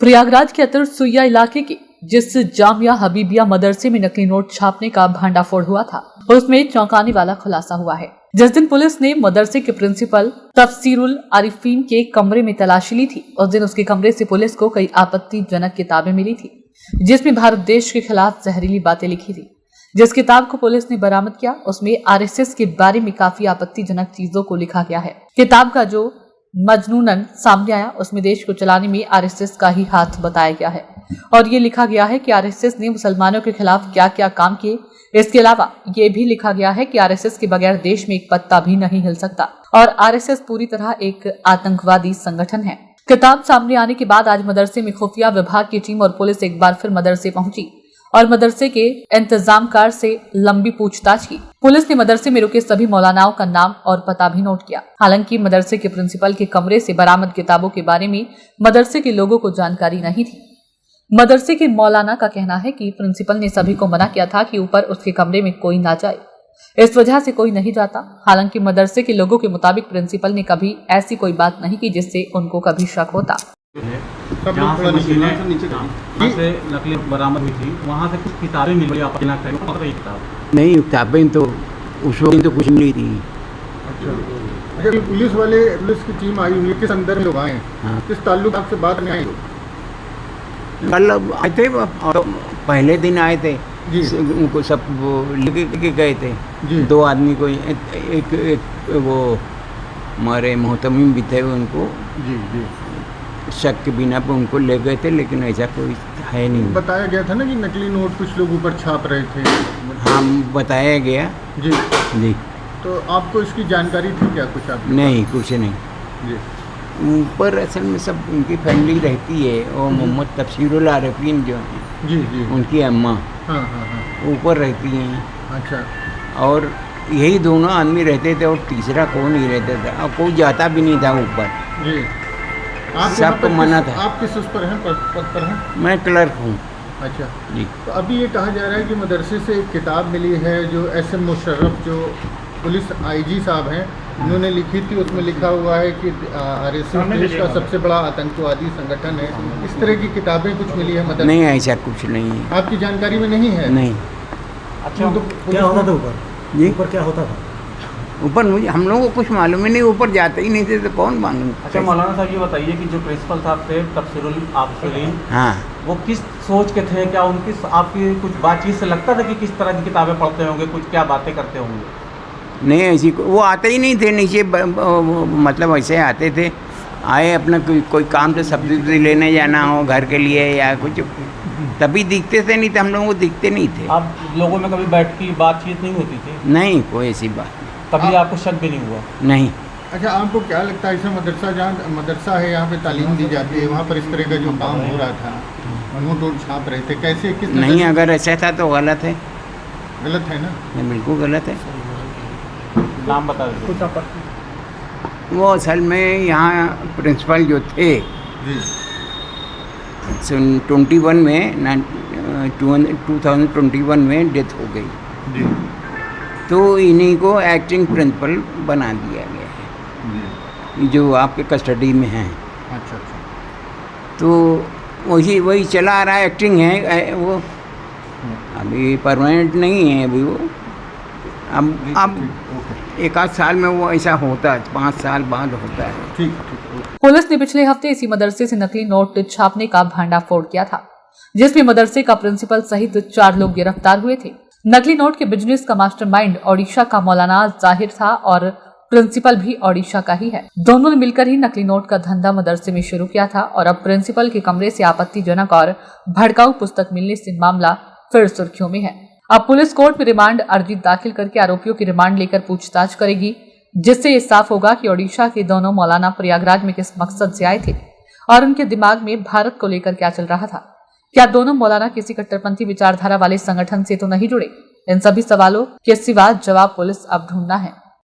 प्रयागराज के अतिरिक्त सुइया इलाके के जिस जामिया हबीबिया मदरसे में नकली नोट छापने का भांडाफोड़ हुआ था, उसमें चौंकाने वाला खुलासा हुआ है। जिस दिन पुलिस ने मदरसे के प्रिंसिपल तफसीरुल आरिफीन के कमरे में तलाशी ली थी, उस दिन उसके कमरे से पुलिस को कई आपत्तिजनक किताबें मिली थी, जिसमें भारत देश के खिलाफ जहरीली बातें लिखी थी। जिस किताब को पुलिस ने बरामद किया, उसमें आरएसएस के बारे में काफी आपत्तिजनक चीजों को लिखा गया है। किताब का जो मजनूनन सामने आया, उसमें देश को चलाने में आरएसएस का ही हाथ बताया गया है और ये लिखा गया है कि आरएसएस ने मुसलमानों के खिलाफ क्या क्या काम किए। इसके अलावा ये भी लिखा गया है कि आरएसएस के बगैर देश में एक पत्ता भी नहीं हिल सकता और आरएसएस पूरी तरह एक आतंकवादी संगठन है। किताब सामने आने के बाद आज मदरसे में खुफिया विभाग की टीम और पुलिस एक बार फिर मदरसे पहुंची और मदरसे के इंतजामकार से लंबी पूछताछ की। पुलिस ने मदरसे में रुके सभी मौलानाओं का नाम और पता भी नोट किया। हालांकि मदरसे के प्रिंसिपल के कमरे से बरामद किताबों के बारे में मदरसे के लोगों को जानकारी नहीं थी। मदरसे के मौलाना का कहना है कि प्रिंसिपल ने सभी को मना किया था कि ऊपर उसके कमरे में कोई ना जाए, इस वजह से कोई नहीं जाता। हालांकि मदरसे के लोगों के मुताबिक प्रिंसिपल ने कभी ऐसी कोई बात नहीं की जिससे उनको कभी शक होता। जहाँ से नकली बरामद हुई थी, वहाँ से कुछ किताबें मिली, आप किताब नहीं, किताबें तो उस वक्त तो कुछ नहीं थी। अच्छा, पुलिस की टीम आई हुई है, किस अंदर में लोग आए, किस ताल्लुक आपसे बात नहीं आई? कल आए थे और पहले दिन आए थे, उनको सब वो लेके गए थे। 2 आदमी को, एक वो हमारे मोहतमिम भी थे, उनको शक के बिना पे उनको ले गए थे, लेकिन ऐसा कोई है नहीं। बताया गया था ना कि नकली नोट कुछ लोग ऊपर छाप रहे थे। हाँ, बताया गया जी जी। तो आपको इसकी जानकारी थी क्या कुछ? आप नहीं, कुछ नहीं जी। ऊपर असल में सब उनकी फैमिली रहती है और मोहम्मद तफसीरुल आरिफीन जो हैं जी जी, उनकी अम्मा हाँ हाँ हाँ, ऊपर रहती हैं। अच्छा, और यही दोनों आदमी रहते थे और तीसरा कोई नहीं रहता था और कोई जाता भी नहीं था ऊपर जी। आप सबको मना था। आप किस उस पर हैं, पद पर हैं? मैं क्लर्क हूँ। अच्छा जी। तो अभी ये कहा जा रहा है कि मदरसे से एक किताब मिली है जो एसएम मुशर्रफ जो पुलिस आईजी साहब हैं, उन्होंने लिखी थी। उसमें लिखा हुआ है कि आरएसएस देश का सबसे बड़ा आतंकवादी संगठन है। इस तरह की किताबें कुछ मिली है मदरसे? नहीं, ऐसा कुछ नहीं है। आपकी जानकारी में नहीं है? नहीं। अच्छा, तो क्या होता था ऊपर? जी, ऊपर क्या होता था? ऊपर मुझे हम लोगों को कुछ मालूम ही नहीं, ऊपर जाते ही नहीं थे तो कौन मालूम। अच्छा मौलाना साहब, ये बताइए कि जो प्रिंसिपल साहब थे तफसीरुल आरिफीन, हाँ, वो किस सोच के थे? क्या उनकी आपकी कुछ बातचीत से लगता था कि किस तरह की किताबें पढ़ते होंगे, कुछ क्या बातें करते होंगे? नहीं, ऐसी वो आते ही नहीं थे नीचे, मतलब ऐसे आते थे, आए अपना कोई काम से सब्जी लेने जाना हो घर के लिए या कुछ, तभी दिखते थे, नहीं तो हम लोगों को दिखते नहीं थे। आप लोगों में कभी बैठ की बातचीत नहीं होती थी? नहीं, कोई ऐसी बात कभी आपको शक भी नहीं हुआ? नहीं। अच्छा, आपको क्या लगता है, इसमें मदरसा जहाँ मदरसा है, यहाँ पे तालीम दी जाती है, वहाँ पर इस तरह का जो काम हो रहा था, नोट वोट छाप रहे थे, कैसे किस नहीं, अगर ऐसा था तो गलत है। गलत है ना? नहीं, बिल्कुल गलत है। नाम बता दीजिए। वो असल में यहाँ प्रिंसिपल जो थे जी 21 में 2021 में डेथ हो गई, जी तो इन्हीं को एक्टिंग प्रिंसिपल बना दिया गया है, जी। जो आपके कस्टडी में हैं। अच्छा अच्छा, तो वही चला आ रहा है, एक्टिंग है वो, अभी परमानेंट नहीं है अभी वो। अब 1 आध साल में वो ऐसा होता है, 5 साल बाद होता है। ठीक। पुलिस ने पिछले हफ्ते इसी मदरसे से नकली नोट छापने का भांडाफोड़ किया था, जिसमें मदरसे का प्रिंसिपल सहित 4 लोग गिरफ्तार हुए थे। नकली नोट के बिजनेस का मास्टरमाइंड ओडिशा का मौलाना जाहिर था और प्रिंसिपल भी ओडिशा का ही है। दोनों ने मिलकर ही नकली नोट का धंधा मदरसे में शुरू किया था और अब प्रिंसिपल के कमरे से आपत्तिजनक और भड़काऊ पुस्तक मिलने से मामला फिर सुर्खियों में है। अब पुलिस कोर्ट में रिमांड अर्जी दाखिल करके आरोपियों की रिमांड लेकर पूछताछ करेगी, जिससे ये साफ होगा कि ओडिशा के दोनों मौलाना प्रयागराज में किस मकसद से आए थे और उनके दिमाग में भारत को लेकर क्या चल रहा था। क्या दोनों मौलाना किसी कट्टरपंथी विचारधारा वाले संगठन से तो नहीं जुड़े? इन सभी सवालों के सिवा जवाब पुलिस अब ढूंढना है।